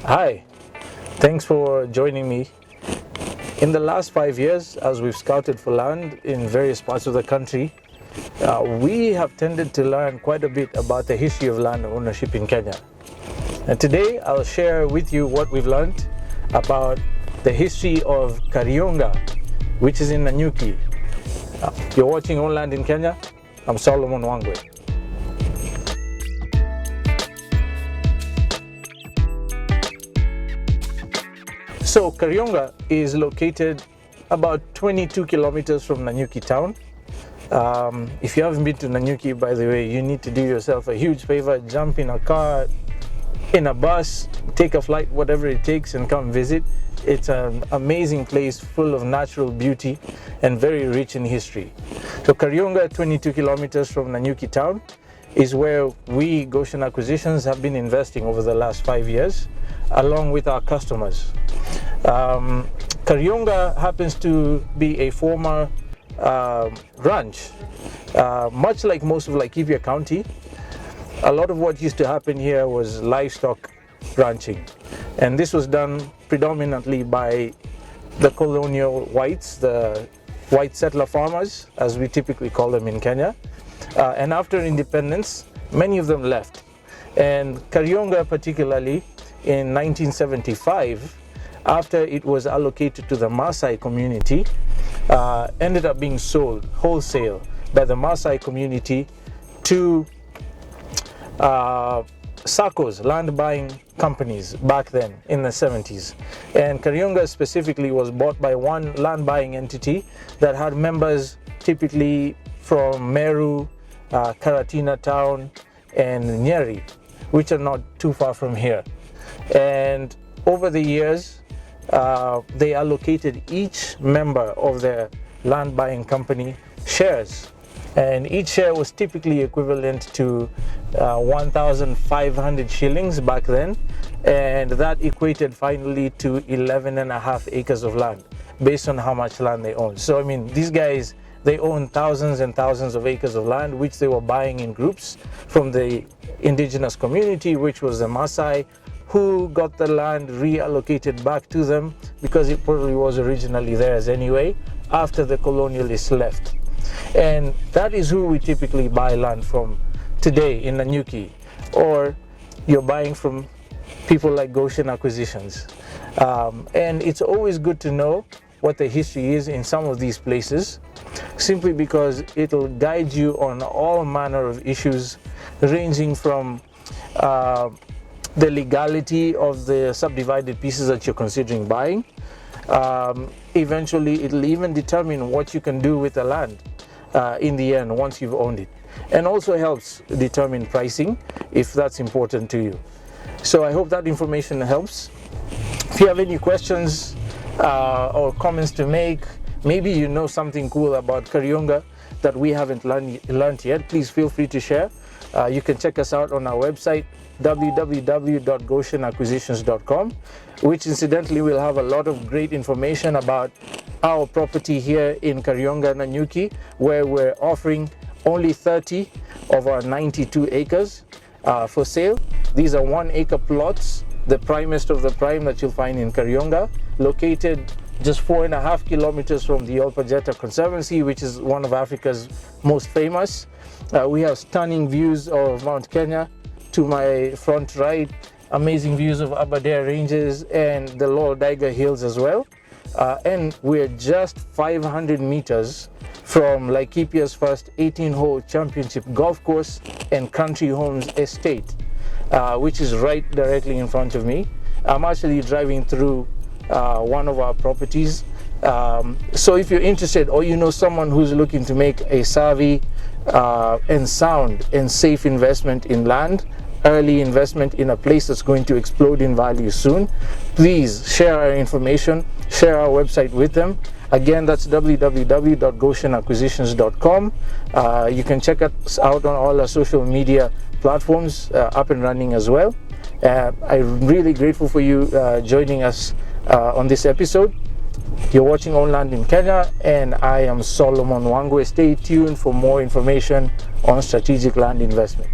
Hi, thanks for joining me. In the last 5 years, as we've scouted for land in various parts of the country, we have tended to learn quite a bit about the history of land ownership in Kenya. And today I'll share with you what we've learned about the history of Kariunga, which is in Nanyuki. You're watching On Land in Kenya. I'm Solomon Wangwe. So Kariunga is located about 22 kilometers from Nanyuki town. If you haven't been to Nanyuki, by the way, you need to do yourself a huge favor. Jump in a car, in a bus, take a flight, whatever it takes, and come visit. It's an amazing place full of natural beauty and very rich in history. So Kariunga, 22 kilometers from Nanyuki town, is where we, Goshen Acquisitions, have been investing over the last 5 years, along with our customers. Kariunga happens to be a former ranch. Much like most of Laikipia County, a lot of what used to happen here was livestock ranching. And this was done predominantly by the colonial whites, the white settler farmers, as we typically call them in Kenya. And after independence, many of them left. And Kariunga, particularly in 1975, after it was allocated to the Maasai community, ended up being sold wholesale by the Maasai community to SACCOs, land buying companies, back then in the 70s. And Kariunga specifically was bought by one land buying entity that had members typically from Meru, Karatina town, and Nyeri, which are not too far from here. And over the years, they allocated each member of their land buying company shares, and each share was typically equivalent to 1,500 shillings back then, and that equated finally to 11.5 acres of land based on how much land they owned. So I mean, these guys, they own thousands and thousands of acres of land, which they were buying in groups from the indigenous community, which was the Maasai, who got the land reallocated back to them because it probably was originally theirs anyway after the colonialists left. And that is who we typically buy land from today in Nanyuki, or you're buying from people like Goshen Acquisitions. And it's always good to know what the history is in some of these places, simply because it'll guide you on all manner of issues, ranging from the legality of the subdivided pieces that you're considering buying. Eventually, it'll even determine what you can do with the land in the end once you've owned it, and also helps determine pricing if that's important to you. So I hope that information helps. If you have any questions or comments to make, maybe you know something cool about Kariunga that we haven't learned yet, please feel free to share. You can check us out on our website, www.goshenacquisitions.com, which incidentally will have a lot of great information about our property here in Kariunga, Nanyuki, where we're offering only 30 of our 92 acres for sale. These are 1 acre plots, the primest of the prime that you'll find in Kariunga, located just 4.5 kilometers from the Olpajeta Conservancy, which is one of Africa's most famous. We have stunning views of Mount Kenya to my front right, amazing views of Aberdare Ranges and the Lower Daiga Hills as well. And we're just 500 meters from Laikipia's first 18-hole championship golf course and country homes estate, which is right directly in front of me. I'm actually driving through one of our properties. So if you're interested, or you know someone who's looking to make a savvy and sound and safe investment in land, early investment in a place that's going to explode in value soon, please share our information, share our website with them. Again, that's www.goshenacquisitions.com. You can check us out on all our social media platforms, up and running as well. I'm really grateful for you joining us on this episode. You're watching On Land in Kenya, and I am Solomon Wangwe. Stay tuned for more information on strategic land investment.